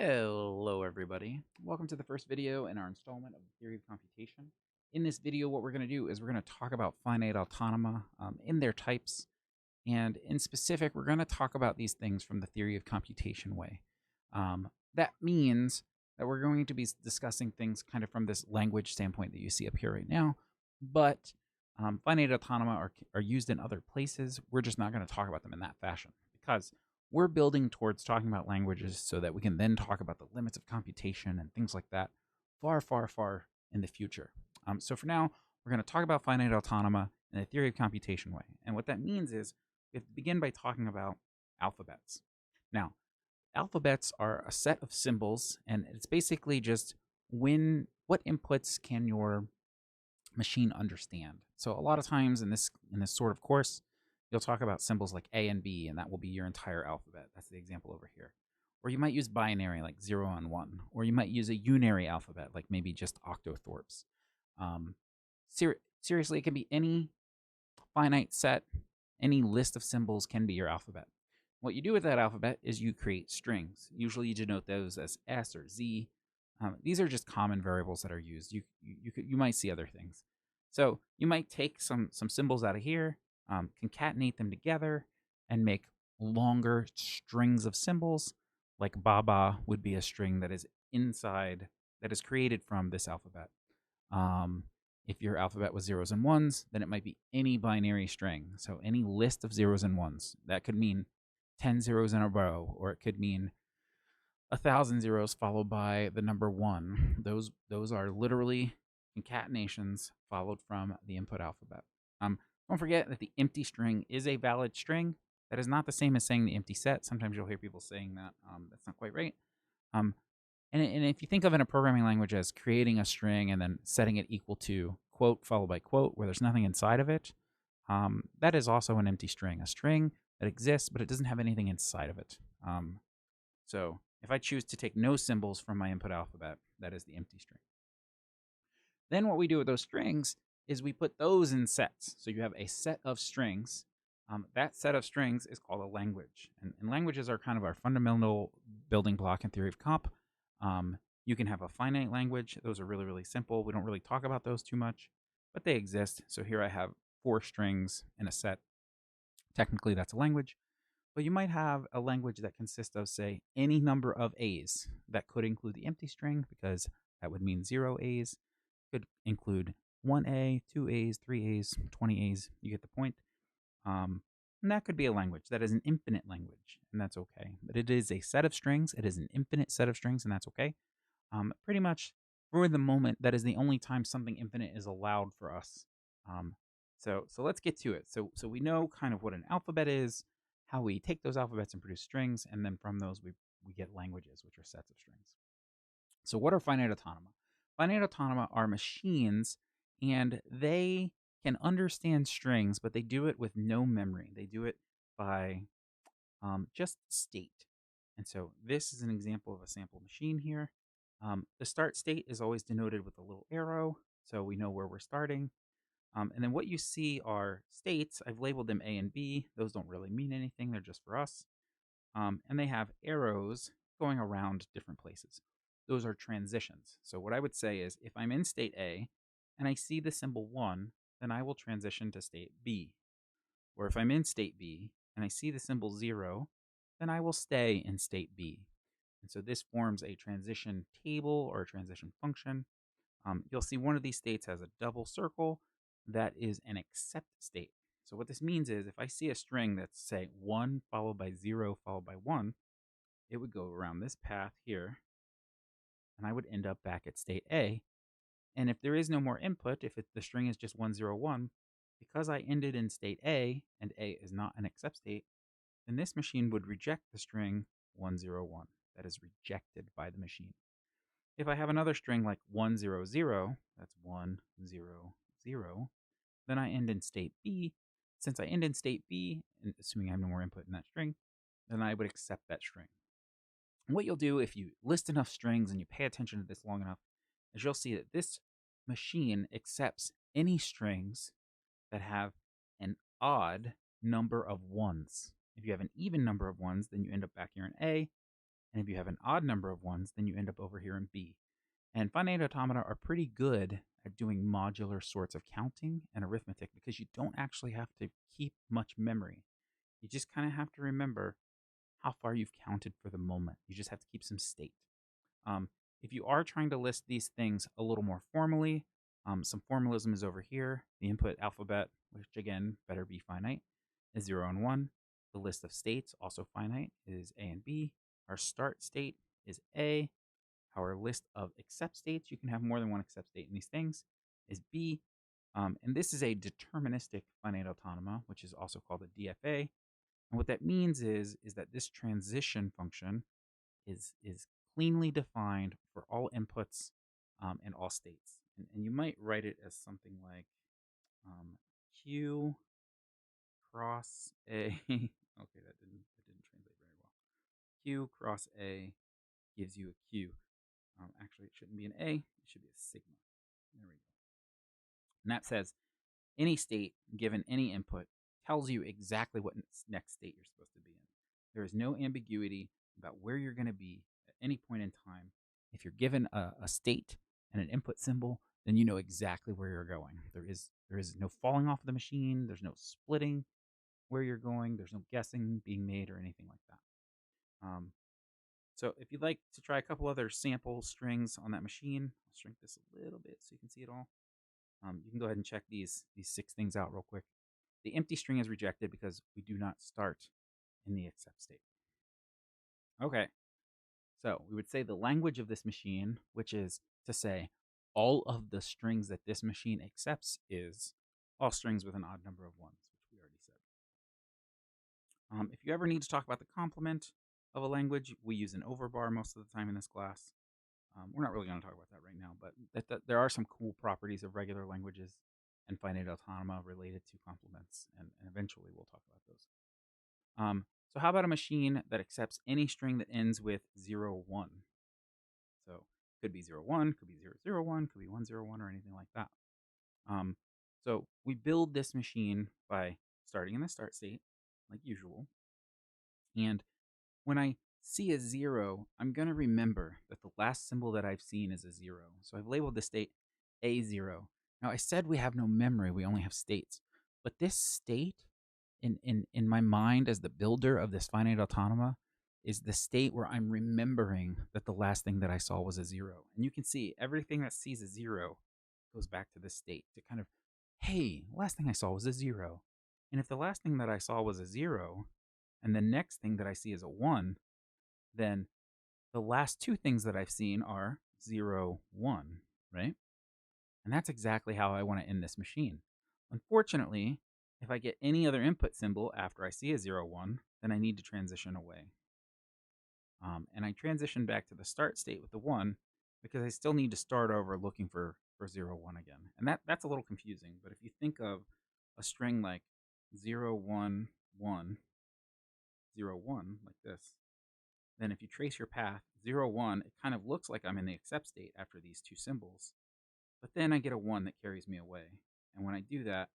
Hello, everybody. Welcome to the first video in our installment of the theory of computation. In this video, what we're going to do is we're going to talk about finite autonoma in their types. And in specific, we're going to talk about these things from the theory of computation way. That means that we're going to be discussing things kind of from this language standpoint that you see up here right now. But finite autonoma are used in other places. We're just not going to talk about them in that fashion because we're building towards talking about languages so that we can then talk about the limits of computation and things like that far, far, far in the future. So for now, we're going to talk about finite autonoma in the theory of computation way. And what that means is we have to begin by talking about alphabets. Now, alphabets are a set of symbols, and it's basically just what inputs can your machine understand. So a lot of times in this sort of course, you'll talk about symbols like A and B, and that will be your entire alphabet. That's the example over here. Or you might use binary like 0 and 1, or you might use a unary alphabet like maybe just octothorpes. Um, seriously, it can be any finite set, any list of symbols can be your alphabet. What you do with that alphabet is you create strings. Usually you denote those as S or Z. These are just common variables that are used. You might see other things. So you might take some symbols out of here, concatenate them together, and make longer strings of symbols. Like Baba would be a string that is created from this alphabet. If your alphabet was zeros and ones, then it might be any binary string. So any list of zeros and ones. That could mean 10 zeros in a row, or it could mean 1,000 zeros followed by the number 1. Those are literally concatenations followed from the input alphabet. Don't forget that the empty string is a valid string. That is not the same as saying the empty set. Sometimes you'll hear people saying that. That's not quite right. Um, and if you think of in a programming language as creating a string and then setting it equal to quote followed by quote where there's nothing inside of it, that is also an empty string. A string that exists, but it doesn't have anything inside of it. So if I choose to take no symbols from my input alphabet, that is the empty string. Then what we do with those strings is we put those in sets. So you have a set of strings. That set of strings is called a language. And languages are kind of our fundamental building block in theory of comp. You can have a finite language. Those are really, really simple. We don't really talk about those too much, but they exist. So here I have 4 strings in a set. Technically, that's a language. But you might have a language that consists of, say, any number of A's. That could include the empty string because that would mean 0 A's. Could include 1A, 2 A's, 3 A's, 20 A's. You get the point. And that could be a language. That is an infinite language, and that's okay. But it is a set of strings. It is an infinite set of strings, and that's okay. Pretty much, for the moment, that is the only time something infinite is allowed for us. So let's get to it. So we know kind of what an alphabet is, how we take those alphabets and produce strings, and then from those we get languages, which are sets of strings. So what are finite autonoma? Finite autonoma are machines, and they can understand strings, but they do it with no memory. They do it by just state. And so this is an example of a sample machine here. The start state is always denoted with a little arrow, so we know where we're starting. And then what you see are states. I've labeled them A and B. Those don't really mean anything. They're just for us. And they have arrows going around different places. Those are transitions. So what I would say is if I'm in state A and I see the symbol 1, then I will transition to state B. Or if I'm in state B and I see the symbol 0, then I will stay in state B. And so this forms a transition table or a transition function. You'll see one of these states has a double circle. That is an accept state. So what this means is if I see a string that's, say, 1 followed by 0 followed by 1, it would go around this path here, and I would end up back at state A. And if there is no more input, if the string is just 101, because I ended in state A, and A is not an accept state, then this machine would reject the string 101. That is rejected by the machine. If I have another string like 100, that's 100, then I end in state B. Since I end in state B, and assuming I have no more input in that string, then I would accept that string. And what you'll do if you list enough strings and you pay attention to this long enough is you'll see that this machine accepts any strings that have an odd number of ones. If you have an even number of ones, then you end up back here in A. And if you have an odd number of ones, then you end up over here in B. And finite automata are pretty good at doing modular sorts of counting and arithmetic because you don't actually have to keep much memory. You just kind of have to remember how far you've counted for the moment. You just have to keep some state. Um, if you are trying to list these things a little more formally, some formalism is over here. The input alphabet, which again better be finite, is 0 and 1. The list of states, also finite, is A and B. Our start state is A. Our list of accept states, you can have more than one accept state in these things, is B. And this is a deterministic finite autonoma, which is also called a DFA. And what that means is that this transition function is cleanly defined for all inputs and all states. And you might write it as something like Q cross A. Okay, that didn't translate very well. Q cross A gives you a Q. Actually, it shouldn't be an A. It should be a sigma. There we go. And that says any state given any input tells you exactly what next state you're supposed to be in. There is no ambiguity about where you're going to be at any point in time. If you're given a state and an input symbol, then you know exactly where you're going. There is no falling off of the machine. There's no splitting where you're going. There's no guessing being made or anything like that. So if you'd like to try a couple other sample strings on that machine, I'll shrink this a little bit so you can see it all. You can go ahead and check these 6 things out real quick. The empty string is rejected because we do not start in the accept state. Okay, so we would say the language of this machine, which is to say all of the strings that this machine accepts, is all strings with an odd number of ones, which we already said. If you ever need to talk about the complement of a language, we use an overbar most of the time in this class. We're not really going to talk about that right now, but there are some cool properties of regular languages and finite autonoma related to complements, and eventually we'll talk about those. So how about a machine that accepts any string that ends with 0, 1? So could be 0, 1, could be 0, 0, 1, could be 1, 0, 1, or anything like that. So we build this machine by starting in the start state, like usual. And when I see a 0, I'm going to remember that the last symbol that I've seen is a 0. So I've labeled the state A0. Now I said we have no memory, we only have states. But this state in my mind as the builder of this finite autonoma is the state where I'm remembering that the last thing that I saw was a 0. And you can see everything that sees a 0 goes back to this state to kind of, hey, the last thing I saw was a 0. And if the last thing that I saw was a 0, and the next thing that I see is a 1, then the last 2 things that I've seen are 0, 1, right? And that's exactly how I want to end this machine. Unfortunately, if I get any other input symbol after I see a 0, 1, then I need to transition away. And I transition back to the start state with the 1 because I still need to start over looking for 0, 1 again. And that's a little confusing, but if you think of a string like 0, 1, 1, 0, 1, like this, then if you trace your path 0, 1, it kind of looks like I'm in the accept state after these 2 symbols. But then I get a 1 that carries me away. And when I do that,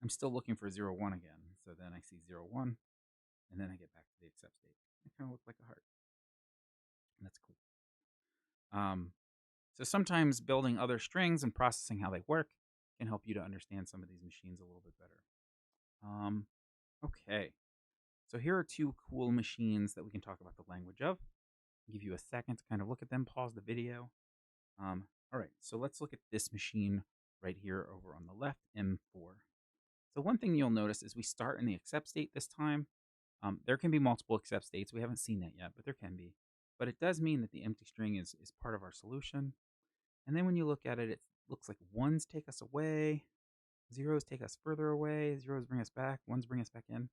I'm still looking for 0, 1 again. So then I see 0, 1, and then I get back to the accept state. It kind of looks like a heart. And that's cool. So sometimes building other strings and processing how they work can help you to understand some of these machines a little bit better. Okay. So here are 2 cool machines that we can talk about the language of. I'll give you a second to kind of look at them, pause the video. All right, so let's look at this machine right here over on the left, M4. So one thing you'll notice is we start in the accept state this time. There can be multiple accept states. We haven't seen that yet, but there can be. But it does mean that the empty string is part of our solution. And then when you look at it, it looks like 1s take us away, 0s take us further away, 0s bring us back, 1s bring us back in.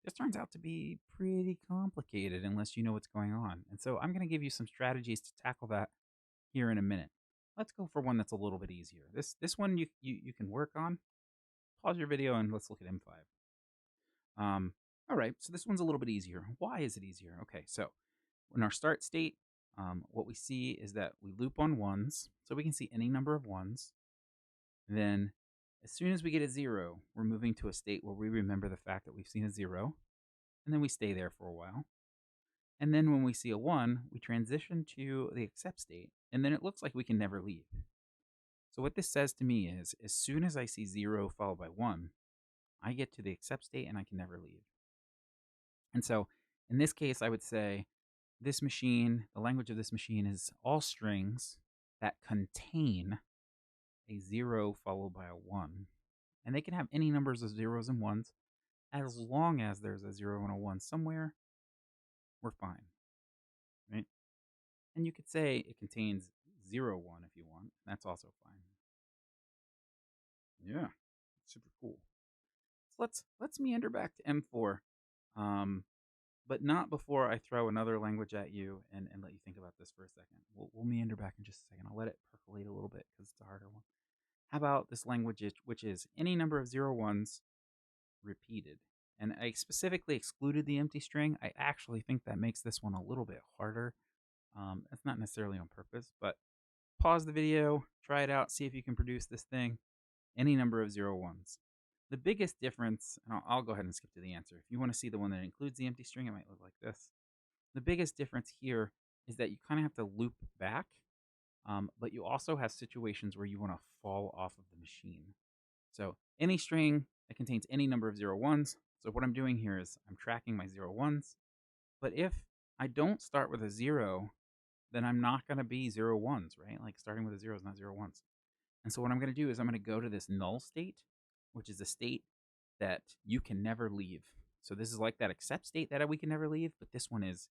This turns out to be pretty complicated unless you know what's going on. And so I'm going to give you some strategies to tackle that here in a minute. Let's go for one that's a little bit easier. This one you can work on. Pause your video and let's look at M5. All right, so this one's a little bit easier. Why is it easier? Okay, so in our start state, what we see is that we loop on 1s, so we can see any number of 1s. Then as soon as we get a 0, we're moving to a state where we remember the fact that we've seen a 0, and then we stay there for a while. And then when we see a 1, we transition to the accept state, and then it looks like we can never leave. So what this says to me is, as soon as I see 0 followed by 1, I get to the accept state and I can never leave. And so in this case, I would say this machine, the language of this machine is all strings that contain a 0 followed by a 1. And they can have any numbers of zeros and ones. As long as there's a 0 and a 1 somewhere, we're fine, right? And you could say it contains 0, 1 if you want. That's also fine. Yeah, super cool. So let's meander back to M4, but not before I throw another language at you and let you think about this for a second. We'll meander back in just a second. I'll let it percolate a little bit because it's a harder one. How about this language, which is any number of 0, 1s repeated? And I specifically excluded the empty string. I actually think that makes this one a little bit harder. That's not necessarily on purpose, but pause the video, try it out, see if you can produce this thing. Any number of 0, 1s. The biggest difference, and I'll go ahead and skip to the answer. If you want to see the one that includes the empty string, it might look like this. The biggest difference here is that you kind of have to loop back, but you also have situations where you want to fall off of the machine. So any string that contains any number of 0, 1s. So what I'm doing here is I'm tracking my 0, 1s. But if I don't start with a 0, then I'm not going to be 0, 1s, right? Like starting with a 0 is not 0, 1s. And so what I'm going to do is I'm going to go to this null state, which is a state that you can never leave. So this is like that accept state that we can never leave, but this one is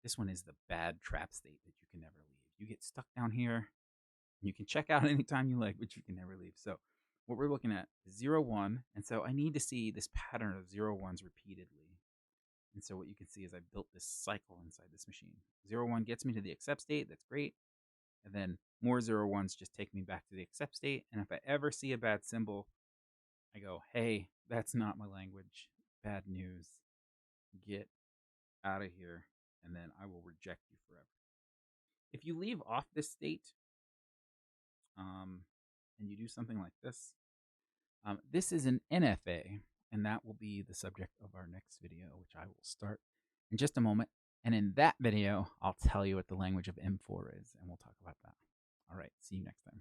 the bad trap state that you can never leave. You get stuck down here. You can check out anytime you like, but you can never leave. So what we're looking at is 0, 1, and so I need to see this pattern of 0, 1s repeatedly. And so what you can see is I built this cycle inside this machine. 0, 1 gets me to the accept state. That's great. And then more 0, 1s just take me back to the accept state. And if I ever see a bad symbol, I go, hey, that's not my language. Bad news. Get out of here. And then I will reject you forever. If you leave off this state, and you do something like this, this is an NFA, and that will be the subject of our next video, which I will start in just a moment. And in that video, I'll tell you what the language of M4 is, and we'll talk about that. All right, see you next time.